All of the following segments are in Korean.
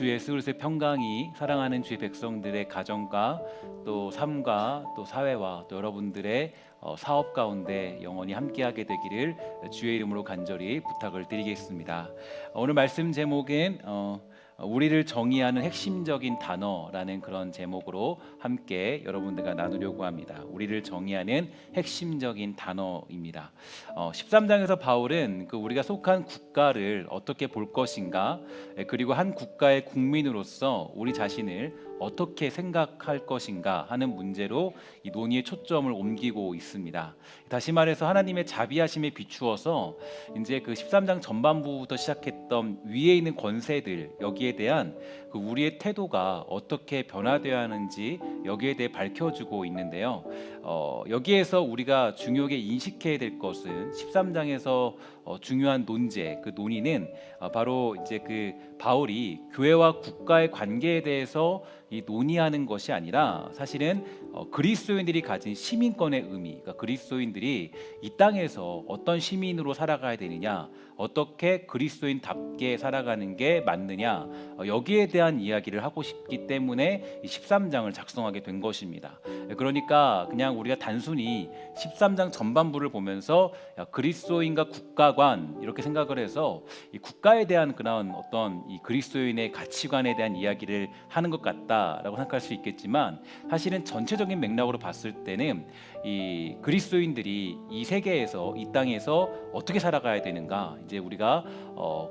주의 예수그리스도의 평강이 사랑하는 주의 백성들의 가정과 또 삶과 또 사회와 또 여러분들의 사업 가운데 영원히 함께하게 되기를 주의 이름으로 간절히 부탁을 드리겠습니다. 오늘 말씀 제목은 우리를 정의하는 핵심적인 단어라는 그런 제목으로 함께 여러분들과 나누려고 합니다. 우리를 정의하는 핵심적인 단어입니다. 13장에서 바울은 우리가 속한 국가를 어떻게 볼 것인가, 그리고 한 국가의 국민으로서 우리 자신을 어떻게 생각할 것인가 하는 문제로 이 논의의 초점을 옮기고 있습니다. 다시 말해서 하나님의 자비하심에 비추어서 이제 그 13장 전반부부터 시작했던 위에 있는 권세들, 여기에 대한 우리의 태도가 어떻게 변화되어야 하는지 여기에 대해 밝혀주고 있는데요. 여기에서 우리가 중요하게 인식해야 될 것은 13장에서 중요한 논제, 그 논의는 바로 이제 그 바울이 교회와 국가의 관계에 대해서 이 논의하는 것이 아니라 사실은 그리스도인들이 가진 시민권의 의미, 그러니까 그리스도인들이 이 땅에서 어떤 시민으로 살아가야 되느냐, 어떻게 그리스도인답게 살아가는 게 맞느냐, 여기에 대한 이야기를 하고 싶기 때문에 이 13장을 작성하게 된 것입니다. 그러니까 그냥 우리가 단순히 13장 전반부를 보면서 그리스도인과 국가관 이렇게 생각을 해서 이 국가에 대한 그런 어떤 이 그리스도인의 가치관에 대한 이야기를 하는 것 같다라고 생각할 수 있겠지만, 사실은 전체적인 맥락으로 봤을 때는 이 그리스도인들이 이 세계에서, 이 땅에서 어떻게 살아가야 되는가, 이제 우리가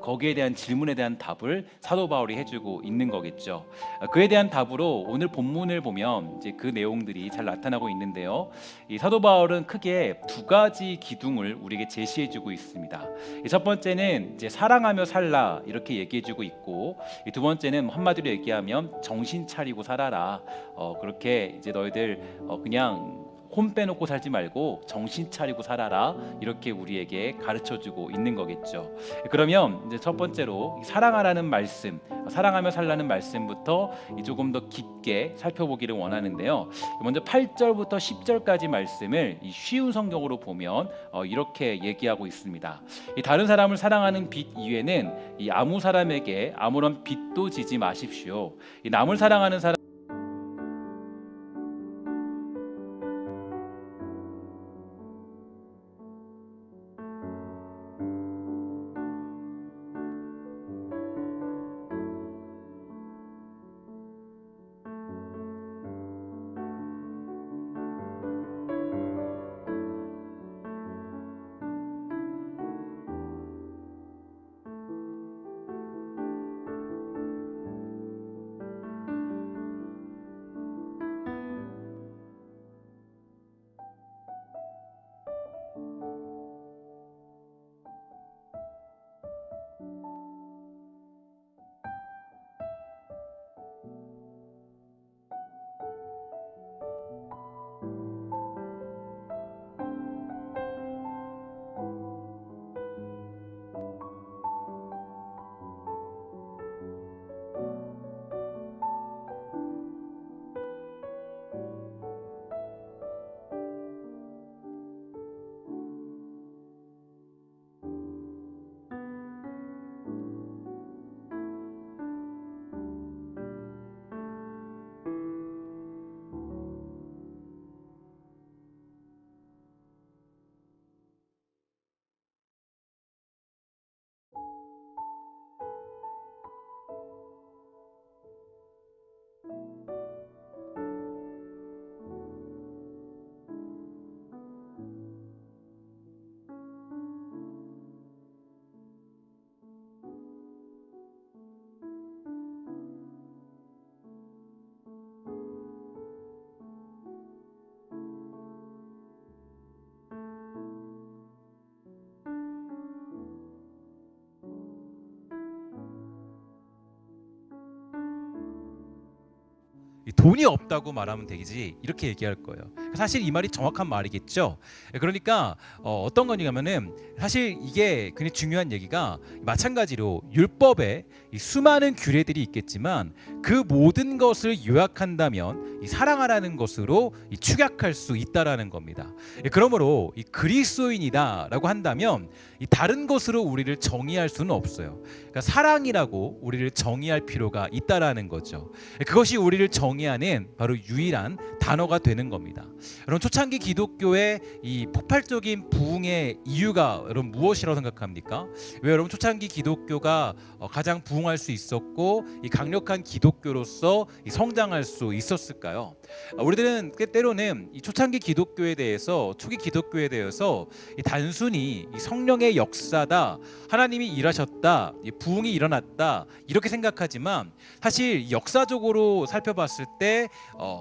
거기에 대한 질문에 대한 답을 사도 바울이 해주고 있는 거겠죠. 그에 대한 답으로 오늘 본문을 보면 이제 그 내용들이 잘 나타나고 있는데요. 이 사도 바울은 크게 두 가지 기둥을 우리에게 제시해주고 있습니다. 첫 번째는 이제 사랑하며 살라 이렇게 얘기해주고 있고, 이 두 번째는 한마디로 얘기하면 정신 차리고 살아라. 그렇게 이제 너희들 그냥 혼 빼놓고 살지 말고 정신 차리고 살아라, 이렇게 우리에게 가르쳐주고 있는 거겠죠. 그러면 이제 첫 번째로 사랑하라는 말씀, 사랑하며 살라는 말씀부터 조금 더 깊게 살펴보기를 원하는데요. 먼저 8절부터 10절까지 말씀을 이 쉬운 성경으로 보면 이렇게 얘기하고 있습니다. 이 다른 사람을 사랑하는 빚 이외에는 이 아무 사람에게 아무런 빚도 지지 마십시오. 이 남을 사랑하는 사람 돈이 없다고 말하면 되지 이렇게 얘기할 거예요. 사실 이 말이 정확한 말이겠죠. 그러니까 어떤 거냐면은 사실 이게 굉장히 중요한 얘기가, 마찬가지로 율법에 이 수많은 규례들이 있겠지만 그 모든 것을 요약한다면 이 사랑하라는 것으로 이 축약할 수 있다라는 겁니다. 그러므로 이 그리스도인이다라고 한다면 이 다른 것으로 우리를 정의할 수는 없어요. 그러니까 사랑이라고 우리를 정의할 필요가 있다라는 거죠. 그것이 우리를 정의하는 바로 유일한 단어가 되는 겁니다. 여러분, 초창기 기독교의 이 폭발적인 부흥의 이유가 여러분 무엇이라고 생각합니까? 왜 여러분 초창기 기독교가 가장 부흥할 수 있었고 이 강력한 기독교로서 성장할 수 있었을까요? 우리들은 때로는 이 초창기 기독교에 대해서, 초기 기독교에 대해서 단순히 이 성령의 역사다, 하나님이 일하셨다, 부흥이 일어났다 이렇게 생각하지만, 사실 역사적으로 살펴봤을 때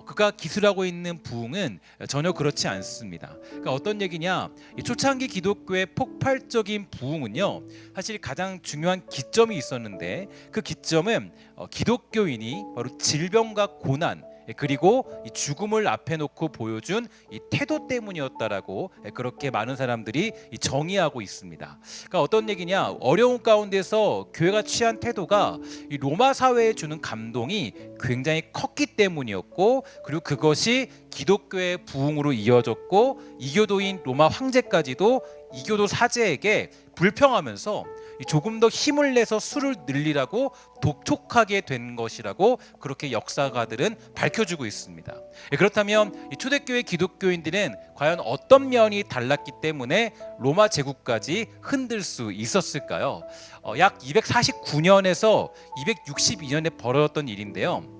그가 기술하고 있는 부흥은 전혀 그렇지 않습니다. 그러니까 어떤 얘기냐, 이 초창기 기독교의 폭발적인 부흥은요, 사실 가장 중요한 기점이 있었는데, 그 기점은 기독교인이 바로 질병과 고난, 그리고 이 죽음을 앞에 놓고 보여준 이 태도 때문이었다라고 그렇게 많은 사람들이 정의하고 있습니다. 그러니까 어떤 얘기냐, 어려운 가운데서 교회가 취한 태도가 이 로마 사회에 주는 감동이 굉장히 컸기 때문이었고, 그리고 그것이 기독교의 부흥으로 이어졌고, 이교도인 로마 황제까지도 이교도 사제에게 불평하면서 조금 더 힘을 내서 수를 늘리라고 독촉하게 된 것이라고 그렇게 역사가들은 밝혀주고 있습니다. 그렇다면 이 초대교회 기독교인들은 과연 어떤 면이 달랐기 때문에 로마 제국까지 흔들 수 있었을까요? 약 249년에서 262년에 벌어졌던 일인데요,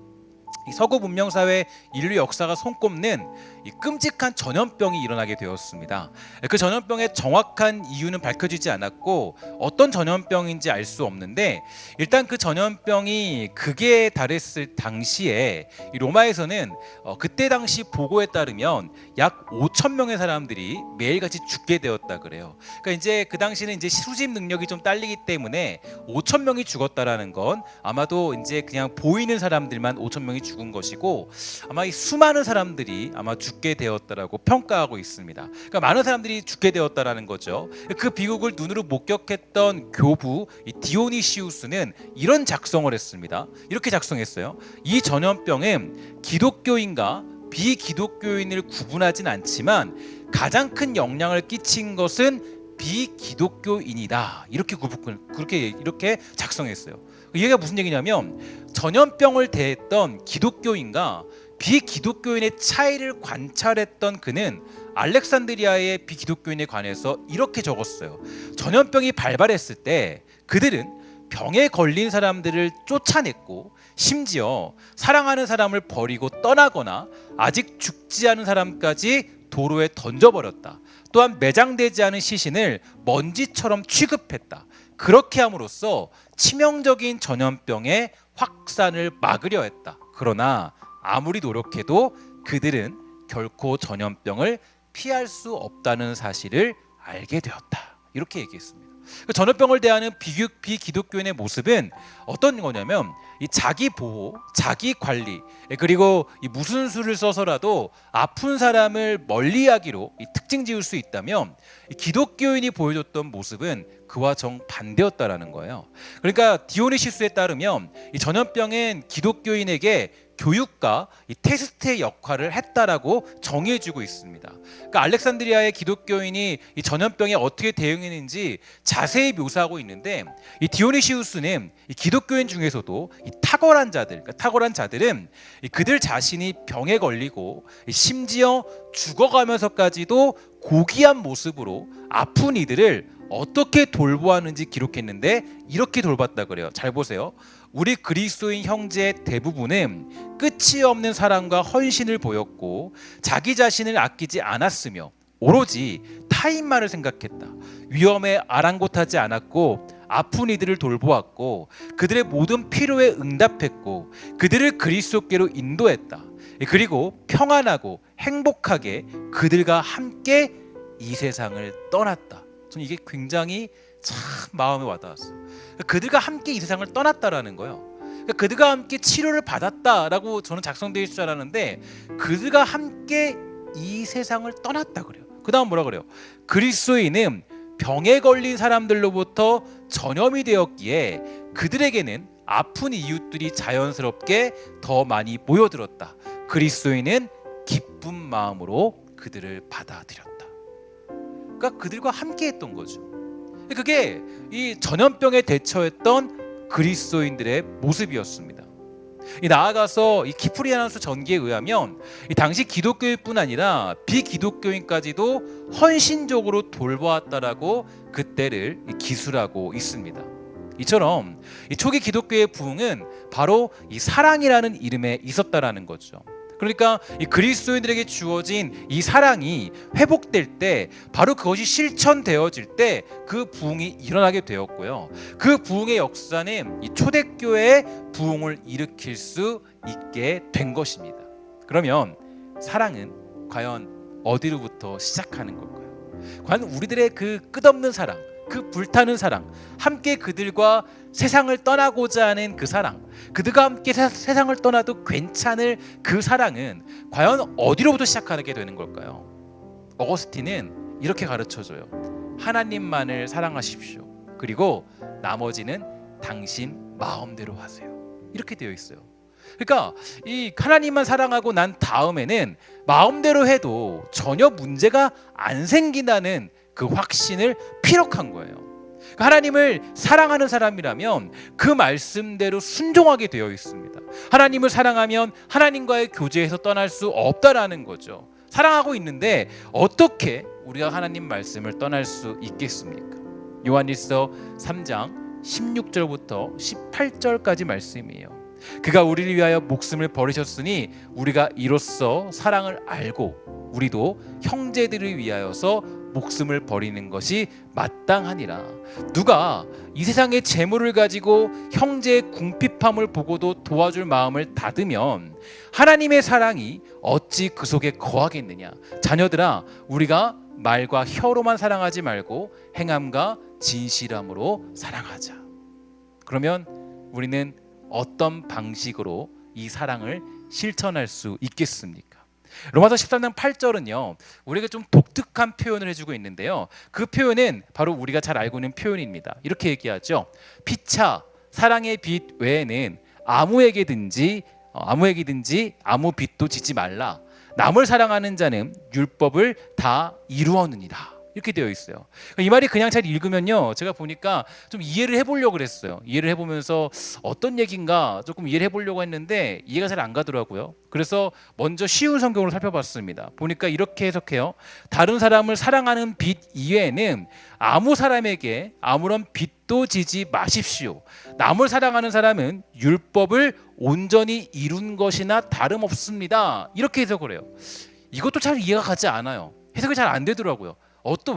이 서구 문명 사회 인류 역사가 손꼽는 이 끔찍한 전염병이 일어나게 되었습니다. 그 전염병의 정확한 이유는 밝혀지지 않았고 어떤 전염병인지 알 수 없는데, 일단 그 전염병이 극에 달했을 당시에 이 로마에서는 그때 당시 보고에 따르면 약 5천 명의 사람들이 매일같이 죽게 되었다 그래요. 그러니까 이제 그 당시는 이제 수집 능력이 좀 딸리기 때문에 5천 명이 죽었다라는 건 아마도 이제 그냥 보이는 사람들만 5천 명이 죽은 것이고, 아마 이 수많은 사람들이 아마 죽게 되었다라고 평가하고 있습니다. 그러니까 많은 사람들이 죽게 되었다라는 거죠. 그 비극을 눈으로 목격했던 교부 이 디오니시우스는 이런 작성을 했습니다. 이렇게 작성했어요. 이 전염병은 기독교인과 비기독교인을 구분하진 않지만 가장 큰 영향을 끼친 것은 비기독교인이다. 이렇게 작성했어요. 이게 무슨 얘기냐면, 전염병을 대했던 기독교인과 비기독교인의 차이를 관찰했던 그는 알렉산드리아의 비기독교인에 관해서 이렇게 적었어요. 전염병이 발발했을 때 그들은 병에 걸린 사람들을 쫓아냈고, 심지어 사랑하는 사람을 버리고 떠나거나 아직 죽지 않은 사람까지 도로에 던져버렸다. 또한 매장되지 않은 시신을 먼지처럼 취급했다. 그렇게 함으로써 치명적인 전염병의 확산을 막으려 했다. 그러나 아무리 노력해도 그들은 결코 전염병을 피할 수 없다는 사실을 알게 되었다. 이렇게 얘기했습니다. 전염병을 대하는 비기독교인의 모습은 어떤 거냐면, 이 자기 보호, 자기 관리, 그리고 이 무슨 수를 써서라도 아픈 사람을 멀리하기로 특징 지을 수 있다면, 이 기독교인이 보여줬던 모습은 그와 정반대였다라는 거예요. 그러니까 디오니시스에 따르면 이 전염병은 기독교인에게 교육과 이 테스트의 역할을 했다라고 정의해주고 있습니다. 그러니까 알렉산드리아의 기독교인이 이 전염병에 어떻게 대응했는지 자세히 묘사하고 있는데, 이 디오니시우스는 이 기독교인 중에서도 이 탁월한 자들은 그들 자신이 병에 걸리고 심지어 죽어가면서까지도 고귀한 모습으로 아픈 이들을 어떻게 돌보았는지 기록했는데, 이렇게 돌봤다 그래요. 잘 보세요. 우리 그리스도인 형제의 대부분은 끝이 없는 사랑과 헌신을 보였고, 자기 자신을 아끼지 않았으며 오로지 타인만을 생각했다. 위험에 아랑곳하지 않았고 아픈 이들을 돌보았고, 그들의 모든 필요에 응답했고, 그들을 그리스도께로 인도했다. 그리고 평안하고 행복하게 그들과 함께 이 세상을 떠났다. 저는 이게 굉장히 참 마음에 와닿았어요. 그들과 함께 이 세상을 떠났다라는 거예요. 그들과 함께 치료를 받았다라고 저는 작성되어 있을 줄 알았는데, 그들과 함께 이 세상을 떠났다 그래요. 그 다음 뭐라 그래요? 그리스도인은 병에 걸린 사람들로부터 전염이 되었기에 그들에게는 아픈 이웃들이 자연스럽게 더 많이 모여들었다. 그리스도인은 기쁜 마음으로 그들을 받아들였다. 그러니까 그들과 함께했던 거죠. 그게 이 전염병에 대처했던 그리스도인들의 모습이었습니다. 나아가서 이 키프리아누스 전기에 의하면 이 당시 기독교인뿐 아니라 비기독교인까지도 헌신적으로 돌보았다라고 그때를 기술하고 있습니다. 이처럼 이 초기 기독교의 부흥은 바로 이 사랑이라는 이름에 있었다라는 거죠. 그러니까 이 그리스도인들에게 주어진 이 사랑이 회복될 때 바로 그것이 실천되어질 때 그 부흥이 일어나게 되었고요. 그 부흥의 역사는 이 초대교회의 부흥을 일으킬 수 있게 된 것입니다. 그러면 사랑은 과연 어디로부터 시작하는 걸까요? 과연 우리들의 그 끝없는 사랑, 그 불타는 사랑, 함께 그들과 세상을 떠나고자 하는 그 사랑, 그들과 함께 세상을 떠나도 괜찮을 그 사랑은 과연 어디로부터 시작하게 되는 걸까요? 어거스틴은 이렇게 가르쳐줘요. 하나님만을 사랑하십시오. 그리고 나머지는 당신 마음대로 하세요. 이렇게 되어 있어요. 그러니까 이 하나님만 사랑하고 난 다음에는 마음대로 해도 전혀 문제가 안 생긴다는 그 확신을 피력한 거예요. 하나님을 사랑하는 사람이라면 그 말씀대로 순종하게 되어 있습니다. 하나님을 사랑하면 하나님과의 교제에서 떠날 수 없다라는 거죠. 사랑하고 있는데 어떻게 우리가 하나님 말씀을 떠날 수 있겠습니까? 요한일서 3장 16절부터 18절까지 말씀이에요. 그가 우리를 위하여 목숨을 버리셨으니 우리가 이로써 사랑을 알고 우리도 형제들을 위하여서 목숨을 버리는 것이 마땅하니라. 누가 이 세상의 재물을 가지고 형제의 궁핍함을 보고도 도와줄 마음을 닫으면 하나님의 사랑이 어찌 그 속에 거하겠느냐. 자녀들아, 우리가 말과 혀로만 사랑하지 말고 행함과 진실함으로 사랑하자. 그러면 우리는 어떤 방식으로 이 사랑을 실천할 수 있겠습니까? 로마서 13장 8절은요, 우리가 좀 독특한 표현을 해주고 있는데요, 그 표현은 바로 우리가 잘 알고 있는 표현입니다. 이렇게 얘기하죠. 피차 사랑의 빚 외에는 아무에게든지 아무 빚도 지지 말라. 남을 사랑하는 자는 율법을 다 이루었느니라. 이렇게 되어 있어요. 이 말이 그냥 잘 읽으면요, 제가 보니까 좀 이해를 해보려고 그랬어요. 이해를 해보면서 어떤 얘기인가 조금 이해를 해보려고 했는데 이해가 잘 안 가더라고요. 그래서 먼저 쉬운 성경으로 살펴봤습니다. 보니까 이렇게 해석해요. 다른 사람을 사랑하는 빚 이외에는 아무 사람에게 아무런 빚도 지지 마십시오. 남을 사랑하는 사람은 율법을 온전히 이룬 것이나 다름없습니다. 이렇게 해석을 해요. 이것도 잘 이해가 가지 않아요. 해석이 잘 안 되더라고요.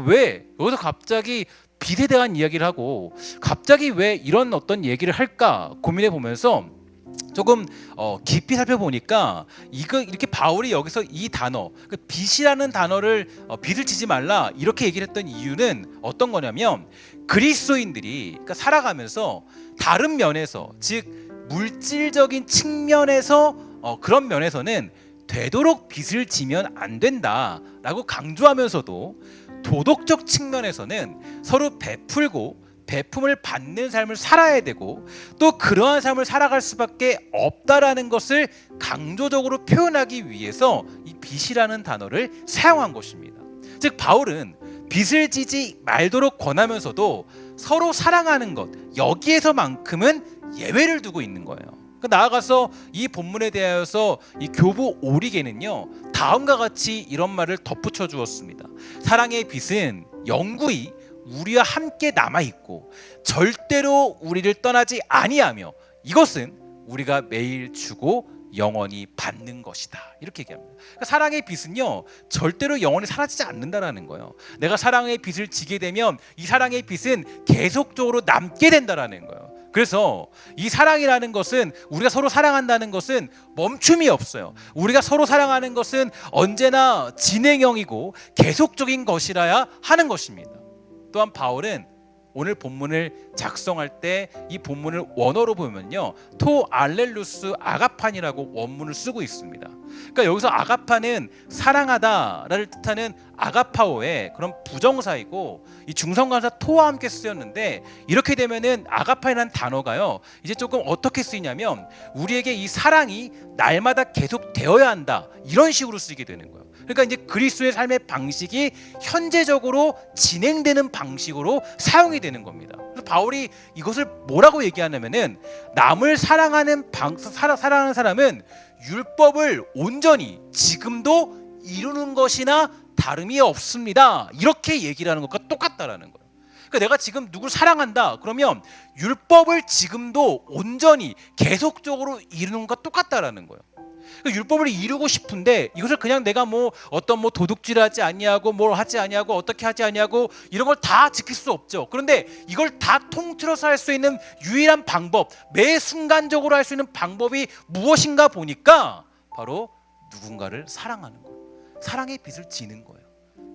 왜 여기서 갑자기 빚에 대한 이야기를 하고 갑자기 왜 이런 어떤 얘기를 할까 고민해 보면서 조금 깊이 살펴보니까 이렇게 바울이 여기서 이 단어, 그 빚이라는 단어를 빚을 지지 말라 이렇게 얘기를 했던 이유는 어떤 거냐면, 그리스도인들이 그러니까 살아가면서 다른 면에서, 즉 물질적인 측면에서 그런 면에서는 되도록 빚을 지면 안 된다라고 강조하면서도 도덕적 측면에서는 서로 베풀고 베품을 받는 삶을 살아야 되고 또 그러한 삶을 살아갈 수밖에 없다라는 것을 강조적으로 표현하기 위해서 이 빚이라는 단어를 사용한 것입니다. 즉 바울은 빚을 지지 말도록 권하면서도 서로 사랑하는 것, 여기에서만큼은 예외를 두고 있는 거예요. 나아가서 이 본문에 대하여서 이 교부 오리게는요, 다음과 같이 이런 말을 덧붙여 주었습니다. 사랑의 빚은 영구히 우리와 함께 남아있고 절대로 우리를 떠나지 아니하며 이것은 우리가 매일 주고 영원히 받는 것이다. 이렇게 얘기합니다. 그러니까 사랑의 빚은요, 절대로 영원히 사라지지 않는다라는 거예요. 내가 사랑의 빚을 지게 되면 이 사랑의 빚은 계속적으로 남게 된다라는 거예요. 그래서 이 사랑이라는 것은, 우리가 서로 사랑한다는 것은 멈춤이 없어요. 우리가 서로 사랑하는 것은 언제나 진행형이고 계속적인 것이라야 하는 것입니다. 또한 바울은 오늘 본문을 작성할 때 이 본문을 원어로 보면요, 토 알렐루스 아가판이라고 원문을 쓰고 있습니다. 그러니까 여기서 아가파는 사랑하다를 뜻하는 아가파오의 그런 부정사이고, 이 중성관사 토와 함께 쓰였는데, 이렇게 되면은 아가파이라는 단어가요 이제 조금 어떻게 쓰이냐면 우리에게 이 사랑이 날마다 계속 되어야 한다, 이런 식으로 쓰이게 되는 거예요. 그러니까 이제 그리스도의 삶의 방식이 현재적으로 진행되는 방식으로 사용이 되는 겁니다. 그래서 바울이 이것을 뭐라고 얘기하냐면은 남을 사랑하는 사랑하는 사람은 율법을 온전히 지금도 이루는 것이나 다름이 없습니다, 이렇게 얘기를 하는 것과 똑같다라는 거예요. 그러니까 내가 지금 누굴 사랑한다 그러면 율법을 지금도 온전히 계속적으로 이루는 것과 똑같다라는 거예요. 그러니까 율법을 이루고 싶은데 이것을 그냥 내가 뭐 어떤 뭐 도둑질하지 아니하고 뭘 하지 아니하고 어떻게 하지 아니하고 이런 걸 다 지킬 수 없죠. 그런데 이걸 다 통틀어서 할 수 있는 유일한 방법, 매 순간적으로 할 수 있는 방법이 무엇인가 보니까 바로 누군가를 사랑하는 거예요. 사랑의 빚을 지는 거예요.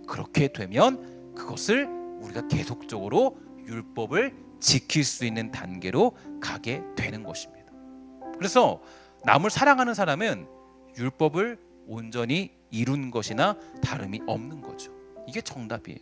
그렇게 되면 그것을 우리가 계속적으로 율법을 지킬 수 있는 단계로 가게 되는 것입니다. 그래서 남을 사랑하는 사람은 율법을 온전히 이룬 것이나 다름이 없는 거죠. 이게 정답이에요.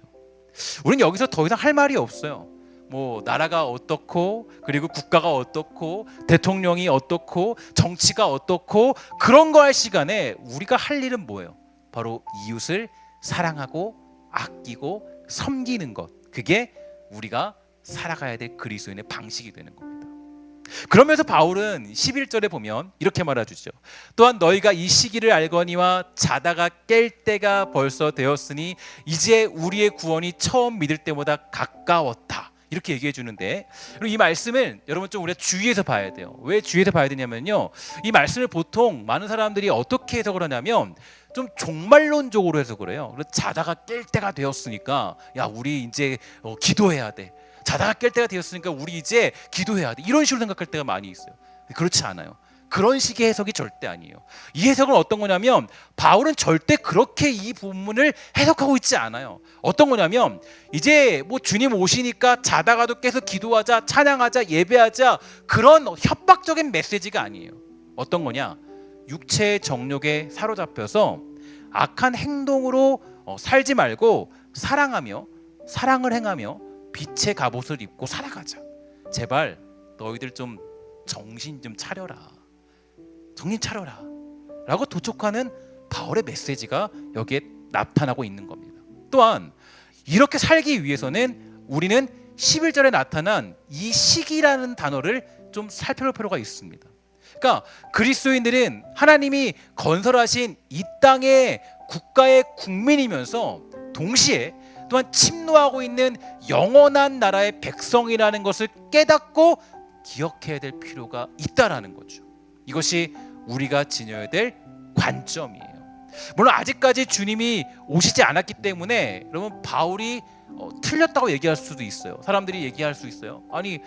우리는 여기서 더 이상 할 말이 없어요. 뭐 나라가 어떻고, 그리고 국가가 어떻고, 대통령이 어떻고, 정치가 어떻고, 그런 거 할 시간에 우리가 할 일은 뭐예요? 바로 이웃을 사랑하고 아끼고 섬기는 것. 그게 우리가 살아가야 될 그리스도인의 방식이 되는 겁니다. 그러면서 바울은 11절에 보면 이렇게 말해주죠. 또한 너희가 이 시기를 알거니와 자다가 깰 때가 벌써 되었으니 이제 우리의 구원이 처음 믿을 때보다 가까웠다, 이렇게 얘기해 주는데, 그리고 이 말씀을 여러분 좀 우리가 주의해서 봐야 돼요. 왜 주의해서 봐야 되냐면요, 이 말씀을 보통 많은 사람들이 어떻게 해석을 하냐면 좀 종말론적으로 해석을 해요. 그래서 자다가 깰 때가 되었으니까 야 우리 이제 기도해야 돼, 자다가 깰 때가 되었으니까 우리 이제 기도해야 돼, 이런 식으로 생각할 때가 많이 있어요. 그렇지 않아요. 그런 식의 해석이 절대 아니에요. 이 해석은 어떤 거냐면 바울은 절대 그렇게 이 본문을 해석하고 있지 않아요. 어떤 거냐면 이제 뭐 주님 오시니까 자다가도 깨서 기도하자, 찬양하자, 예배하자, 그런 협박적인 메시지가 아니에요. 어떤 거냐, 육체의 정욕에 사로잡혀서 악한 행동으로 살지 말고 사랑하며 사랑을 행하며 빛의 갑옷을 입고 살아가자. 제발 너희들 좀 정신 좀 차려라, 정신 차려라 라고 도촉하는 바울의 메시지가 여기에 나타나고 있는 겁니다. 또한 이렇게 살기 위해서는 우리는 11절에 나타난 이 시기라는 단어를 좀 살펴볼 필요가 있습니다. 그러니까 그리스도인들은 하나님이 건설하신 이 땅의 국가의 국민이면서 동시에 또한 침노하고 있는 영원한 나라의 백성이라는 것을 깨닫고 기억해야 될 필요가 있다라는 거죠. 이것이 우리가 지녀야 될 관점이에요. 물론 아직까지 주님이 오시지 않았기 때문에 여러분 바울이 틀렸다고 얘기할 수도 있어요. 사람들이 얘기할 수 있어요. 아니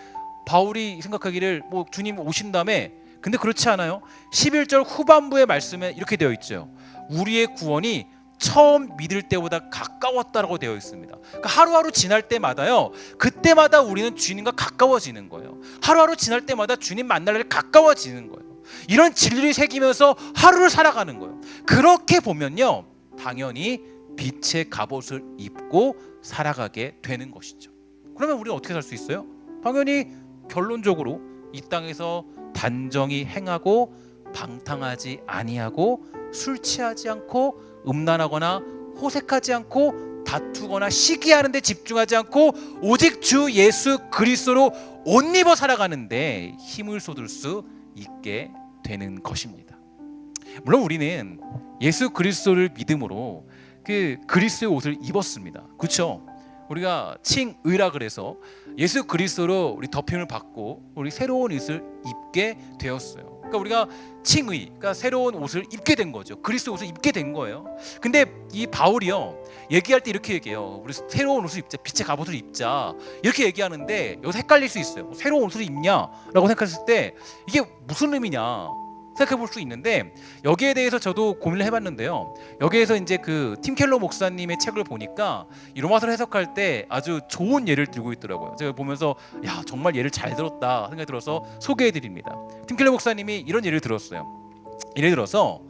바울이 생각하기를 뭐 주님 오신 다음에, 근데 그렇지 않아요. 11절 후반부의 말씀에 이렇게 되어 있죠. 우리의 구원이 처음 믿을 때보다 가까웠다라고 되어 있습니다. 그러니까 하루하루 지날 때마다요, 그때마다 우리는 주님과 가까워지는 거예요. 하루하루 지날 때마다 주님 만날 날 가까워지는 거예요. 이런 진리를 새기면서 하루를 살아가는 거예요. 그렇게 보면요, 당연히 빛의 갑옷을 입고 살아가게 되는 것이죠. 그러면 우리는 어떻게 살 수 있어요? 당연히 결론적으로 이 땅에서 단정히 행하고 방탕하지 아니하고 술 취하지 않고 음란하거나 호색하지 않고 다투거나 시기하는 데 집중하지 않고 오직 주 예수 그리스도로 옷 입어 살아가는데 힘을 쏟을 수 있게 되는 것입니다. 물론 우리는 예수 그리스도를 믿음으로 그 그리스도의 옷을 입었습니다. 그렇죠? 우리가 칭의라 그래서 예수 그리스도로 우리 덮임을 받고 우리 새로운 옷을 입게 되었어요. 그러니까 우리가 칭의, 그러니까 새로운 옷을 입게 된 거죠. 그리스도 옷을 입게 된 거예요. 근데 이 바울이요, 얘기할 때 이렇게 얘기해요. 우리 새로운 옷을 입자, 빛의 갑옷을 입자, 이렇게 얘기하는데 여기서 헷갈릴 수 있어요. 새로운 옷을 입냐라고 생각했을 때 이게 무슨 의미냐 생각해 볼 수 있는데 여기에 대해서 저도 고민을 해봤는데요. 여기에서 이제 그 팀 켈러 목사님의 책을 보니까 이 로마서를 해석할 때 아주 좋은 예를 들고 있더라고요. 제가 보면서 야 정말 예를 잘 들었다 생각이 들어서 소개해드립니다. 팀 켈러 목사님이 이런 예를 들었어요. 예를 들어서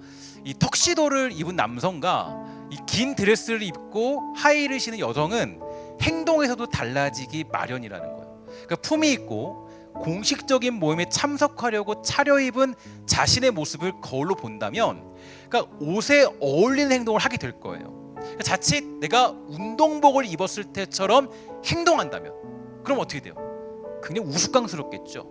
이 턱시도를 입은 남성과 이 긴 드레스를 입고 하이힐을 신은 여성은 행동에서도 달라지기 마련이라는 거예요. 그러니까 품이 있고 공식적인 모임에 참석하려고 차려입은 자신의 모습을 거울로 본다면, 그러니까 옷에 어울리는 행동을 하게 될 거예요. 그러니까 자칫 내가 운동복을 입었을 때처럼 행동한다면, 그럼 어떻게 돼요? 굉장히 우스꽝스럽겠죠.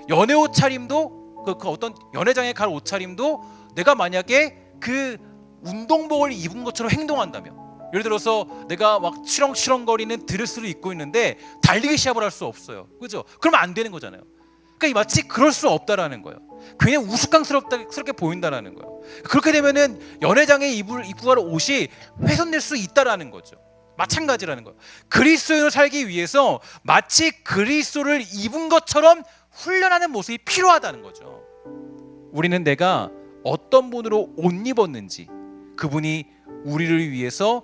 연애 옷차림도 그 어떤 연회장에 갈 옷차림도 내가 만약에 그 운동복을 입은 것처럼 행동한다면, 예를 들어서 내가 막 치렁치렁거리는 드레스를 입고 있는데 달리기 시합을 할 수 없어요. 그죠? 그러면 안 되는 거잖아요. 그러니까 마치 그럴 수 없다라는 거예요. 그냥 우스꽝스럽게 보인다라는 거예요. 그렇게 되면은 연회장에 입고 갈 옷이 훼손될 수 있다라는 거죠. 마찬가지라는 거예요. 그리스도인으로 살기 위해서 마치 그리스도를 입은 것처럼 훈련하는 모습이 필요하다는 거죠. 우리는 내가 어떤 분으로 옷 입었는지, 그분이 우리를 위해서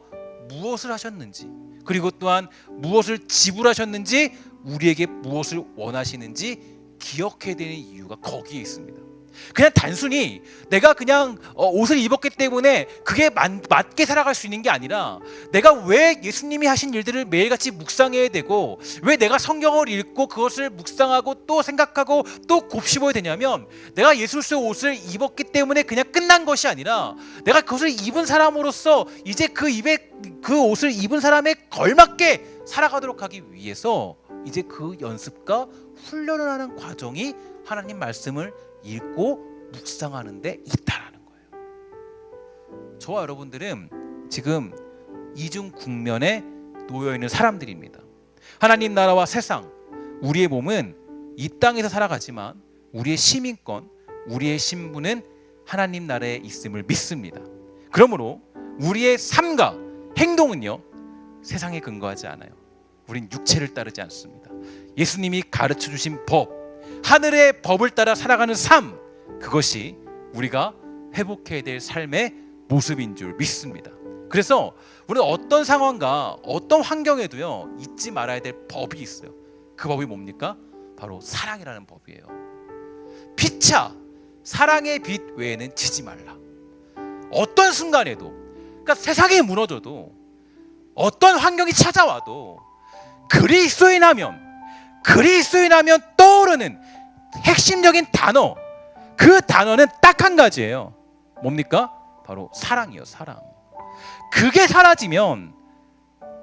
무엇을 하셨는지, 그리고 또한 무엇을 지불하셨는지, 우리에게 무엇을 원하시는지 기억해야 되는 이유가 거기에 있습니다. 그냥 단순히 내가 그냥 옷을 입었기 때문에 그게 맞게 살아갈 수 있는 게 아니라, 내가 왜 예수님이 하신 일들을 매일같이 묵상해야 되고, 왜 내가 성경을 읽고 그것을 묵상하고 또 생각하고 또 곱씹어야 되냐면, 내가 예수의 옷을 입었기 때문에 그냥 끝난 것이 아니라 내가 그것을 입은 사람으로서 이제 그 옷을 입은 사람에 걸맞게 살아가도록 하기 위해서 이제 그 연습과 훈련을 하는 과정이 하나님 말씀을 읽고 묵상하는 데 있다라는 거예요. 저와 여러분들은 지금 이중 국면에 놓여 있는 사람들입니다. 하나님 나라와 세상, 우리의 몸은 이 땅에서 살아가지만 우리의 시민권, 우리의 신분은 하나님 나라에 있음을 믿습니다. 그러므로 우리의 삶과 행동은요, 세상에 근거하지 않아요. 우린 육체를 따르지 않습니다. 예수님이 가르쳐 주신 법, 하늘의 법을 따라 살아가는 삶, 그것이 우리가 회복해야 될 삶의 모습인 줄 믿습니다. 그래서 우리는 어떤 상황과 어떤 환경에도요, 잊지 말아야 될 법이 있어요. 그 법이 뭡니까? 바로 사랑이라는 법이에요. 피차 사랑의 빛 외에는 지지 말라. 어떤 순간에도, 그러니까 세상이 무너져도, 어떤 환경이 찾아와도 그리스도인하면 떠오르는 핵심적인 단어, 그 단어는 딱 한 가지예요. 뭡니까? 바로 사랑이에요. 사랑. 그게 사라지면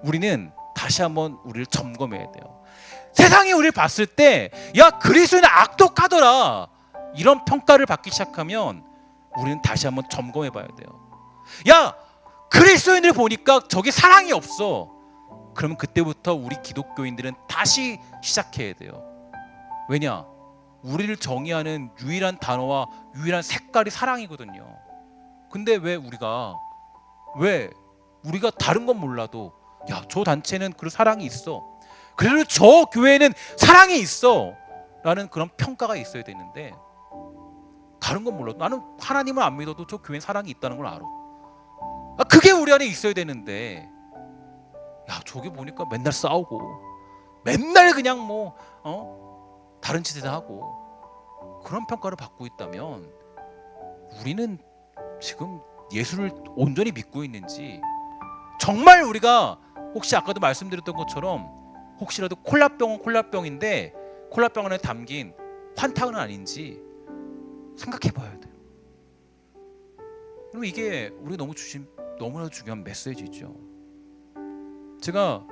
우리는 다시 한번 우리를 점검해야 돼요. 세상이 우리를 봤을 때 야 그리스도인은 악독하더라, 이런 평가를 받기 시작하면 우리는 다시 한번 점검해 봐야 돼요. 야 그리스도인들 보니까 저기 사랑이 없어, 그러면 그때부터 우리 기독교인들은 다시 시작해야 돼요. 왜냐? 우리를 정의하는 유일한 단어와 유일한 색깔이 사랑이거든요. 근데 왜 우리가 다른 건 몰라도 야 저 단체는 그 사랑이 있어, 그래도 저 교회는 사랑이 있어 라는 그런 평가가 있어야 되는데, 다른 건 몰라도 나는 하나님을 안 믿어도 저 교회는 사랑이 있다는 걸 알아. 그게 우리 안에 있어야 되는데, 야 저기 보니까 맨날 싸우고 맨날 그냥 다른 짓을 하고 그런 평가를 받고 있다면 우리는 지금 예수를 온전히 믿고 있는지, 정말 우리가 혹시 아까도 말씀드렸던 것처럼 혹시라도 콜라병은 콜라병인데 콜라병 안에 담긴 환타는 아닌지 생각해 봐야 돼요. 그럼 이게 우리 너무나도 중요한 메시지죠. 제가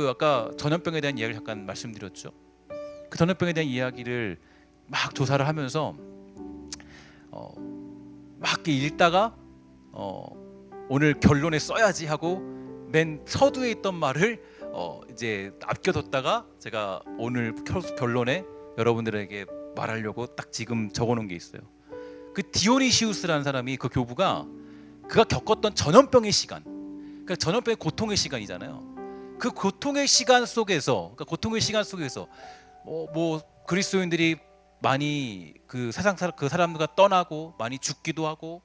아까 전염병에 대한 이야기를 잠깐 말씀드렸죠. 그 전염병에 대한 이야기를 막 조사를 하면서 막 이렇게 읽다가 오늘 결론에 써야지 하고 맨 서두에 있던 말을 이제 아껴뒀다가 제가 오늘 결론에 여러분들에게 말하려고 딱 지금 적어놓은 게 있어요. 그 디오니시우스라는 사람이, 그 교부가 그가 겪었던 전염병의 시간, 그러니까 전염병의 고통의 시간이잖아요. 그 고통의 시간 속에서, 뭐 그리스도인들이 많이 그 세상 그 사람들과 떠나고 많이 죽기도 하고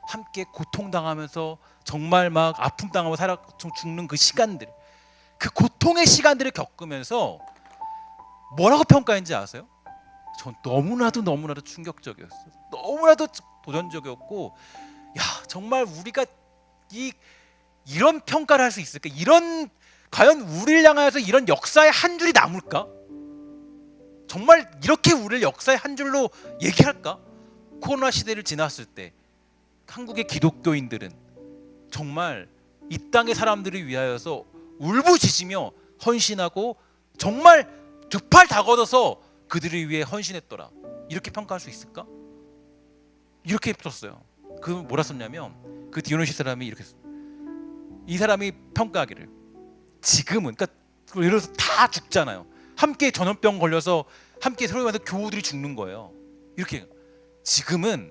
함께 고통당하면서 정말 막 아픔 당하고 죽는 그 시간들, 그 고통의 시간들을 겪으면서 뭐라고 평가했는지 아세요? 전 너무나도 충격적이었어요. 너무나도 도전적이었고, 야 정말 우리가 이런 평가를 할 수 있을까? 이런 과연 우리를 향하여서 이런 역사의 한 줄이 남을까? 정말 이렇게 우리를 역사의 한 줄로 얘기할까? 코로나 시대를 지났을 때 한국의 기독교인들은 정말 이 땅의 사람들을 위하여서 울부짖으며 헌신하고 정말 두 팔 다 걷어서 그들을 위해 헌신했더라. 이렇게 평가할 수 있을까? 이렇게 썼어요. 그 뭐라 썼냐면 그 디오노시 사람이 이렇게 썼어요. 이 사람이 평가하기를 지금은 그러니까 예를 들어서 다 죽잖아요. 함께 전염병 걸려서 함께 서로 만나서 교우들이 죽는 거예요. 이렇게 지금은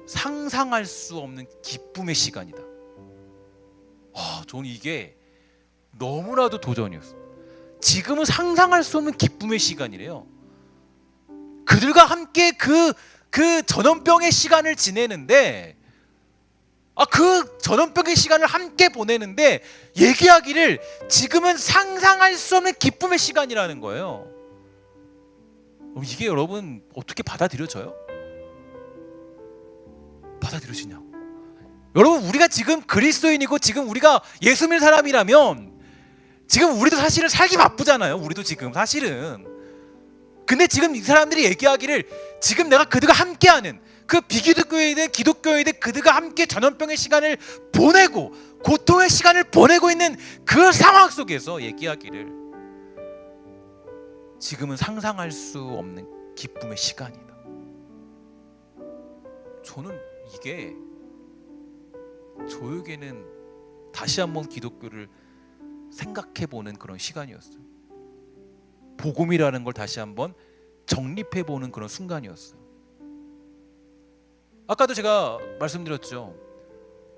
상상할 수 없는 기쁨의 시간이다. 저는 이게 너무나도 도전이었어요. 지금은 상상할 수 없는 기쁨의 시간이래요. 그들과 함께 그 전염병의 시간을 지내는데, 그 전염병의 시간을 함께 보내는데 얘기하기를 지금은 상상할 수 없는 기쁨의 시간이라는 거예요. 이게 여러분 어떻게 받아들여져요? 받아들여지냐고. 여러분 우리가 지금 그리스도인이고 지금 우리가 예수 믿는 사람이라면 지금 우리도 사실은 살기 바쁘잖아요. 우리도 지금 사실은. 근데 지금 이 사람들이 얘기하기를 지금 내가 그들과 함께하는 그 비기독교인들 기독교인들 그들과 함께 전염병의 시간을 보내고 고통의 시간을 보내고 있는 그 상황 속에서 얘기하기를 지금은 상상할 수 없는 기쁨의 시간이다. 저는 이게 저에게는 다시 한번 기독교를 생각해보는 그런 시간이었어요. 복음이라는 걸 다시 한번 정립해보는 그런 순간이었어요. 아까도 제가 말씀드렸죠.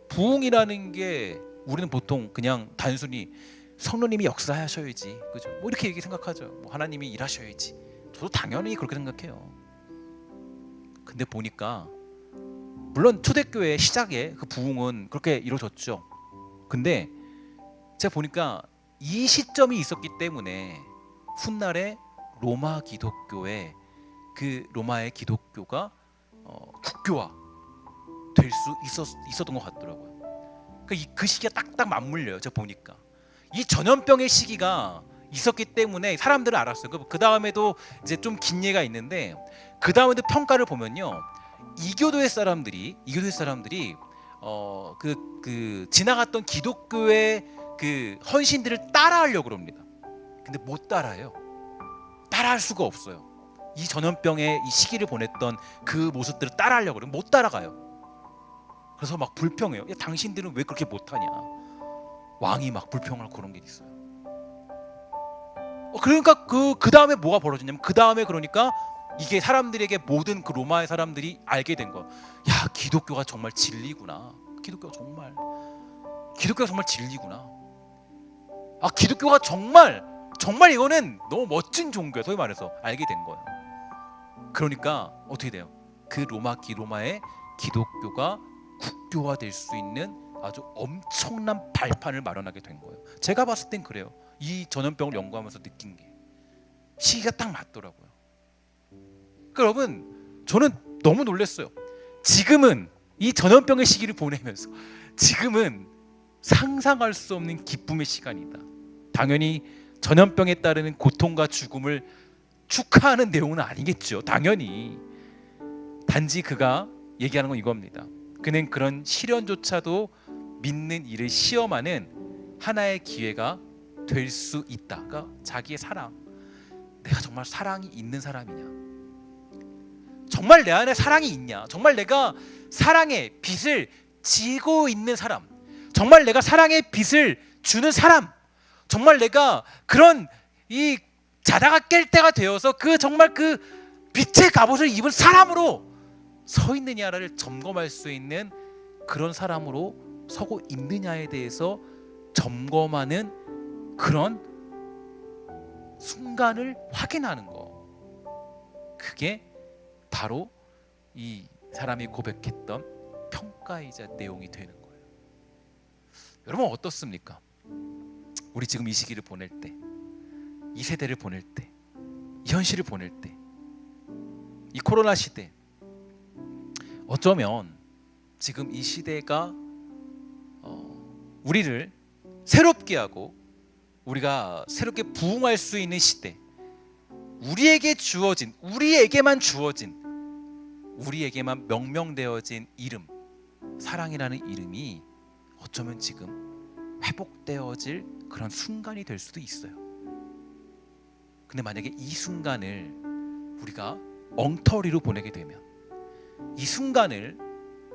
부흥이라는 게 우리는 보통 그냥 단순히 성령님이 역사하셔야지, 그죠? 뭐 이렇게 생각하죠. 뭐 하나님이 일하셔야지. 저도 당연히 그렇게 생각해요. 근데 보니까 물론 초대교회 시작에 그 부흥은 그렇게 이루어졌죠. 근데 제가 보니까 이 시점이 있었기 때문에 훗날에 로마 기독교의 그 로마의 기독교가 국교화 될 수 있었던 것 같더라고요. 그 시기가 딱딱 맞물려요. 제가 보니까 이 전염병의 시기가 있었기 때문에 사람들은 알았어요. 그 다음에도 이제 좀 긴 예가 있는데 그 다음에도 평가를 보면요, 이교도의 사람들이 지나갔던 기독교의 그 헌신들을 따라하려고 합니다. 근데 못 따라해요. 따라할 수가 없어요. 이 전염병의 이 시기를 보냈던 그 모습들을 따라하려고 그러면 못 따라가요. 그래서 막 불평해요. 야, 당신들은 왜 그렇게 못하냐. 왕이 막 불평하고 그런 게 있어요. 그러니까 그 다음에 뭐가 벌어지냐면 그 다음에 그러니까 이게 사람들에게 모든 그 로마의 사람들이 알게 된 거야. 야, 기독교가 정말 진리구나. 기독교가 정말 진리구나. 기독교가 정말 이거는 너무 멋진 종교야. 소위 말해서 알게 된 거예요. 그러니까 어떻게 돼요? 그 로마의 기독교가 국교화될 수 있는 아주 엄청난 발판을 마련하게 된 거예요. 제가 봤을 땐 그래요. 이 전염병을 연구하면서 느낀 게 시기가 딱 맞더라고요. 그러니까 여러분 저는 너무 놀랐어요. 지금은 이 전염병의 시기를 보내면서 지금은 상상할 수 없는 기쁨의 시간이다. 당연히 전염병에 따르는 고통과 죽음을 축하하는 내용은 아니겠죠. 당연히. 단지 그가 얘기하는 건 이겁니다. 그는 그런 시련조차도 믿는 이를 시험하는 하나의 기회가 될 수 있다. 그러니까 자기의 사랑, 내가 정말 사랑이 있는 사람이냐, 정말 내 안에 사랑이 있냐, 정말 내가 사랑의 빛을 지고 있는 사람, 정말 내가 사랑의 빛을 주는 사람, 정말 내가 그런 이 자다가 깰 때가 되어서 그 정말 그 빛의 갑옷을 입은 사람으로 서 있느냐를 점검할 수 있는 그런 사람으로 서고 있느냐에 대해서 점검하는 그런 순간을 확인하는 거. 그게 바로 이 사람이 고백했던 평가이자 내용이 되는 거예요. 여러분 어떻습니까? 우리 지금 이 시기를 보낼 때, 이 세대를 보낼 때, 이 현실을 보낼 때, 이 코로나 시대, 어쩌면 지금 이 시대가 우리를 새롭게 하고 우리가 새롭게 부흥할 수 있는 시대, 우리에게만 주어진, 우리에게만 명명되어진 이름, 사랑이라는 이름이 어쩌면 지금 회복되어질 그런 순간이 될 수도 있어요. 근데 만약에 이 순간을 우리가 엉터리로 보내게 되면, 이 순간을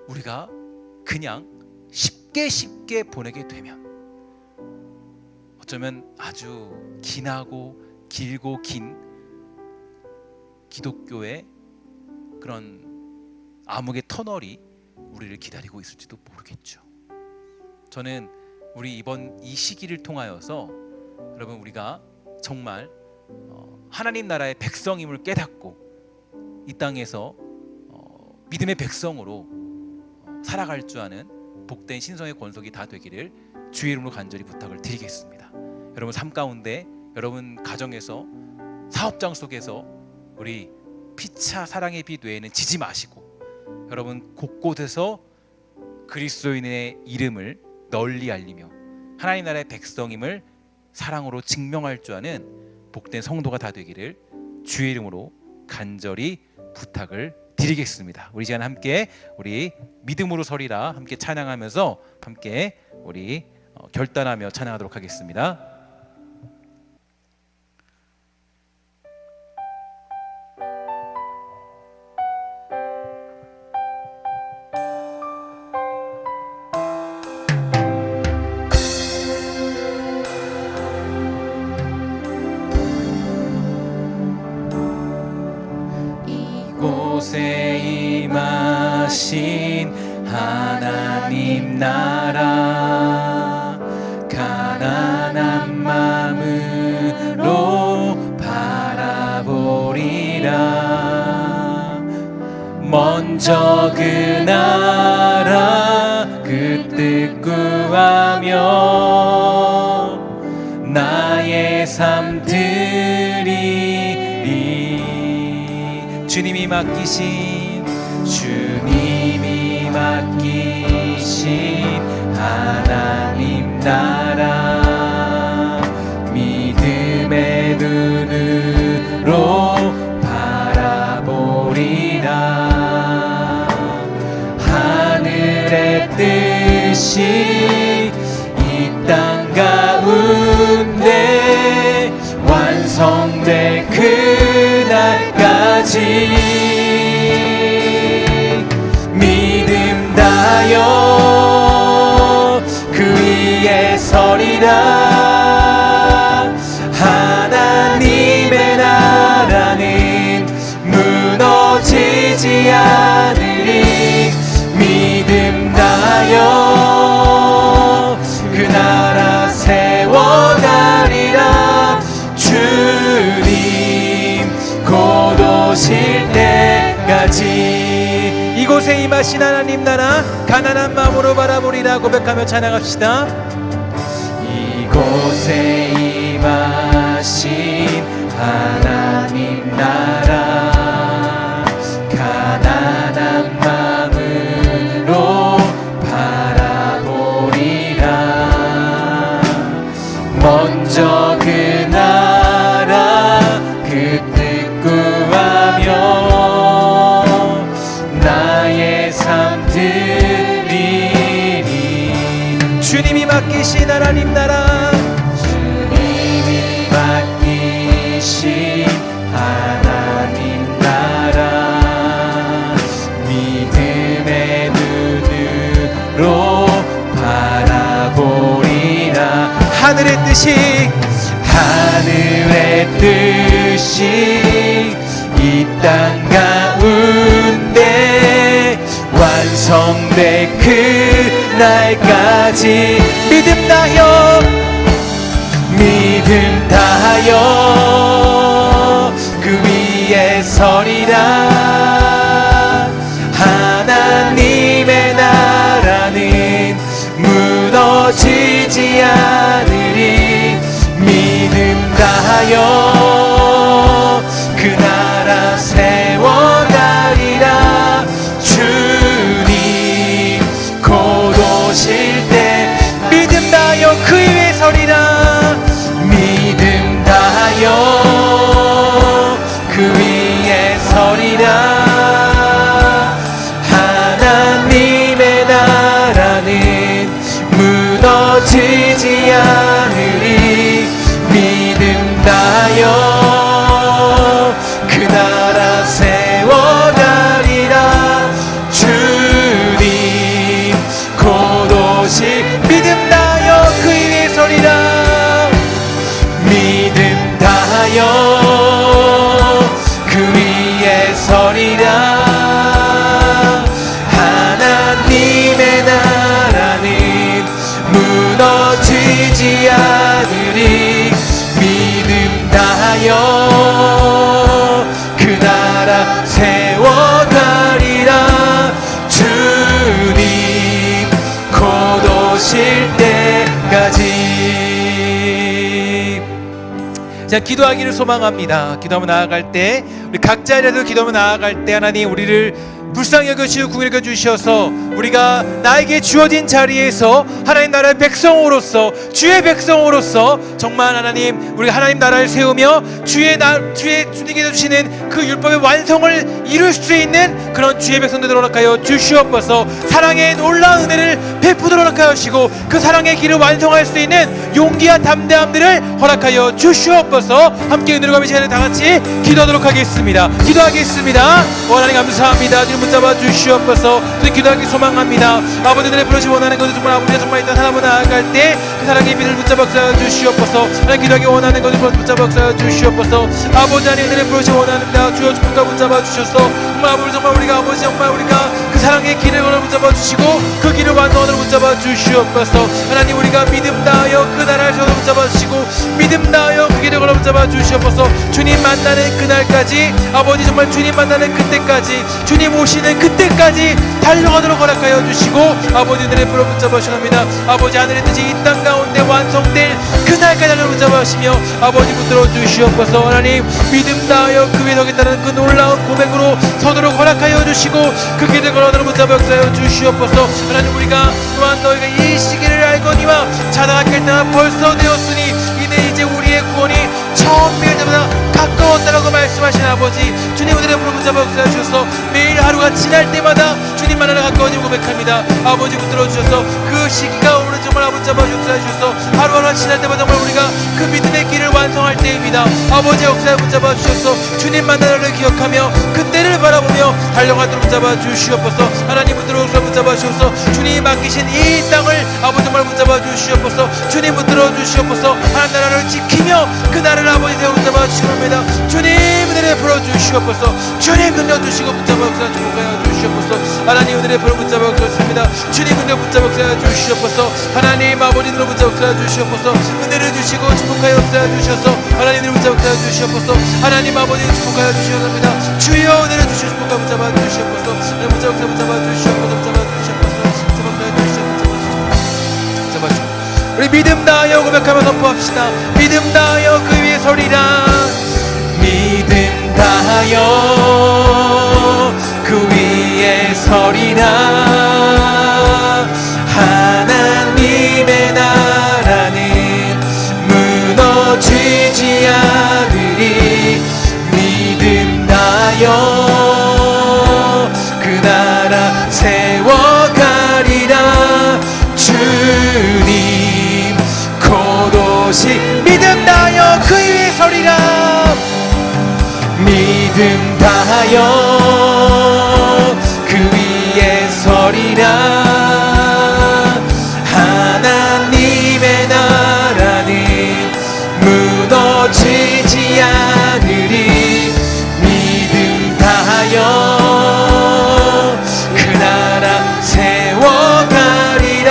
우리가 그냥 쉽게 보내게 되면 어쩌면 아주 길고 긴 기독교의 그런 암흑의 터널이 우리를 기다리고 있을지도 모르겠죠. 저는 우리 이번 이 시기를 통하여서 여러분 우리가 정말 하나님 나라의 백성임을 깨닫고 이 땅에서 믿음의 백성으로 살아갈 줄 아는 복된 신성의 권속이 다 되기를 주의 이름으로 간절히 부탁을 드리겠습니다. 여러분 삶 가운데, 여러분 가정에서, 사업장 속에서 우리 피차 사랑의 빛 외에는 지지 마시고 여러분 곳곳에서 그리스도인의 이름을 널리 알리며 하나님 나라의 백성임을 사랑으로 증명할 줄 아는 복된 성도가 다 되기를 주의 이름으로 간절히 부탁을 드리겠습니다. 우리 시간 함께 우리 믿음으로 서리라 함께 찬양하면서 함께 우리 결단하며 찬양하도록 하겠습니다. 이곳에 임하신 하나님 나라, 가난한 마음으로 바라보리라. 먼저 그 나라 그 뜻 구하며 나의 삶 드리리. 주님이 맡기신 하나님 나라, 믿음의 눈으로 바라보리라. 하늘의 뜻이 이 땅 가운데 완성될 그날까지 믿음 다여 그 위에 서리라. 하나님의 나라는 무너지지 않으리. 믿음 다여 그 나라 세워가리라. 주님 곧 오실 때까지. 이곳에 임하신 하나님 나라, 가난한 마음으로 바라보리라 고백하며 찬양합시다. 이곳에 임하신 하나님 나라, 가난한 마음으로 바라보리라. 먼저 그 나라 그 뜻 구하며 나의 삶 드리리. 주님이 맡기신 하나님 나라, 주님이 맡기신 하나님 나라, 믿음의 눈으로 바라보리라. 하늘의 뜻이 이 땅 가운데 완성될 그날까지 믿음 다하여 그 위에 서리라. 지지 않으리. 믿음 다하여 그 나라 세워가리라. 주님 곧 오실 때 믿음 다하여 그 위에 서리라. 믿음 다하여 그 위에 서리라. 하나님의 나라는 무너지지 않으리. 믿음 다하여 그 나라 세워가리라. 주님 곧 오실 믿음 다하여 그 위에 서리라. 믿음 다하여 그 위에 서리라. 하나님의 나라는 무너지지 않으리. 믿음 다하여 그 나라 세워가리라. 주님 곧 오실 때까지. 자, 기도하기를 소망합니다. 기도하며 나아갈 때, 우리 각자라도 기도하며 나아갈 때 하나님 우리를 불쌍히 여겨주시고 궁히 여겨주셔서 우리가 나에게 주어진 자리에서 하나님 나라의 백성으로서, 주의 백성으로서 정말 하나님 우리가 하나님 나라를 세우며 주의 주님께서 주시는 그 율법의 완성을 이룰 수 있는 그런 주의 백성들을 허락하여 주시옵소서. 사랑의 놀라운 은혜를 베푸도록 허락하여 주시고 그 사랑의 길을 완성할 수 있는 용기와 담대함들을 허락하여 주시옵소서. 함께 은혜로 가면 시간에 다 같이 기도하도록 하겠습니다. 기도하겠습니다. 하나님 감사합니다. 주님 붙잡아 주시옵소서. 주님 기도하기 소망합니다. 아버지들의 부르시 원하는 것을 정말 아버지가 정말 일단 하나님 나아갈 때 그 사랑의 빛을 붙잡아 주시옵소서. 하나님 기도하기 원하는 것을 붙잡아 주시옵소서. 아버지 하나님들의 부르시 원하는다. 주여 축복과 붙잡아 주셔서 정말 아버지 정말 우리가 아버지 정말 우리가 그 사랑의 길을 걸어 붙잡아 주시고 그 길을 완성하도록 붙잡아 주시옵소서. 하나님 우리가 믿음 다하여 그 나라를 세워 붙잡아 주시고 믿음 다하여 그 길을 걸어 붙잡아 주시옵소서. 주님 만나는 그날까지 아버지 정말 주님 만나는 그때까지 주님 오시는 그때까지 달려가도록 허락하여 주시고 아버지들의 불을 붙잡아 주옵니다. 아버지 하늘의 뜻이 이 땅 가운데 완성될 그날까지 달려 붙잡아 주시며 아버지 붙들어 주시옵소서. 하나님 믿음 다하여 그 위에 서겠다는 그 놀라운 고백으로 서도록 허락하여 주시고 그 길을 걸어도록 붙잡아 주시옵소서. 하나님 우리가 또한 너희가 이 시기를 알거니와 자다할 때가 벌써 되었으니 이내 이제 우리의 구원이 처음 뵐 때보다 가까웠다라고 말씀하신 아버지 주님 우리의 불을 붙잡아 주셔서 매일 하루가 지날 때마다 주님 만나러 가까워지고 고백합니다. 아버지 붙들어 주셔서 그 시기가 오늘 정말 아버지 잡아 주셔서 하루하루 지날 때마다 정말 우리가 그 믿음의 길을 완성할 때입니다. 아버지 역사에 붙잡아 주셔서 주님 만나를 기억하며 그때를 바라보며 달려가도록 붙잡아 주시옵소서. 하나님 붙들어 붙잡아 주셔서 주님이 맡기신 이 땅을 아버지 정말 붙잡아 주시옵소서. 주님 붙들어 주시옵소서. 하나님 나라를 지키며 그 나라를 아버지 세워 붙잡아 주시옵니다. 주님 은혜를 풀어 주시옵소서. 주님 능력 주시고 붙잡아 축복하여 주시옵소서. 하나님 은혜를 풀어 붙잡아 주셨습니다. 주님 은혜 붙잡아 주시옵소서. 하나님 아버지 은혜를 붙잡아 주시옵소서. 은혜를 주시고 축복하여 주셔서 하나님 은혜를 붙잡아 주시옵소서. 하나님 아버지 축복하여 주시옵소서. 주여 은혜를 주시고 축복하여 붙잡아 주시옵소서. 은혜 붙잡아 주시옵소서. 붙잡아 주시옵소서. 우리 믿음 다하여 고백하며 선포합시다. 믿음 다하여 그 위에 서리라. 믿음 다하여 그 위에 서리라. 하나님의 나라는 무너지지 않으리. 믿음 다하여 그 나라 세워가리라. 주님 곧 오시 믿음 다하여 그 위에 서리라. 믿음 다하여 그 위에 서리라. 하나님의 나라는 무너지지 않으리. 믿음 다하여 그 나라 세워가리라.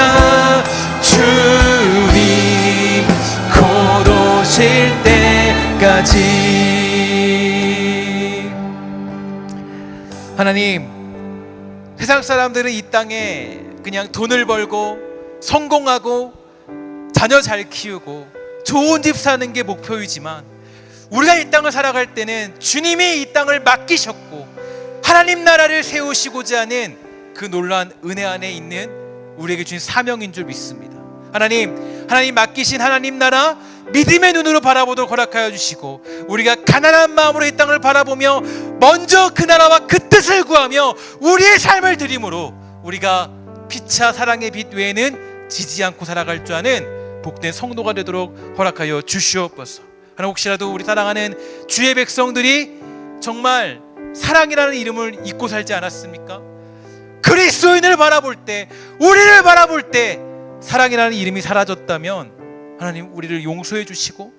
주님 곧 오실 때까지. 하나님, 세상 사람들은 이 땅에 그냥 돈을 벌고 성공하고 자녀 잘 키우고 좋은 집 사는 게 목표이지만 우리가 이 땅을 살아갈 때는 주님이 이 땅을 맡기셨고 하나님 나라를 세우시고자 하는 그 놀라운 은혜 안에 있는 우리에게 주신 사명인 줄 믿습니다. 하나님 맡기신 하나님 나라 믿음의 눈으로 바라보도록 허락하여 주시고 우리가 가난한 마음으로 이 땅을 바라보며 먼저 그 나라와 그 뜻을 구하며 우리의 삶을 드림으로 우리가 피차 사랑의 빛 외에는 지지 않고 살아갈 줄 아는 복된 성도가 되도록 허락하여 주시옵소서. 하나 혹시라도 우리 사랑하는 주의 백성들이 정말 사랑이라는 이름을 잊고 살지 않았습니까? 그리스도인을 바라볼 때, 우리를 바라볼 때 사랑이라는 이름이 사라졌다면 하나님 우리를 용서해 주시고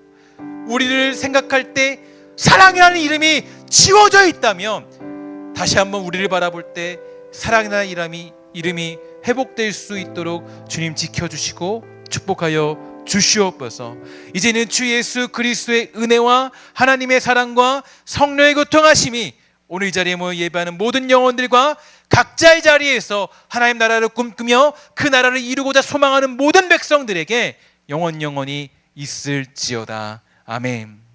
우리를 생각할 때 사랑이라는 이름이 지워져 있다면 다시 한번 우리를 바라볼 때 사랑이라는 이름이 회복될 수 있도록 주님 지켜주시고 축복하여 주시옵소서. 이제는 주 예수 그리스도의 은혜와 하나님의 사랑과 성령의 교통하심이 오늘 이 자리에 모여 예배하는 모든 영혼들과 각자의 자리에서 하나님 나라를 꿈꾸며 그 나라를 이루고자 소망하는 모든 백성들에게 영원히 있을지어다. 아멘.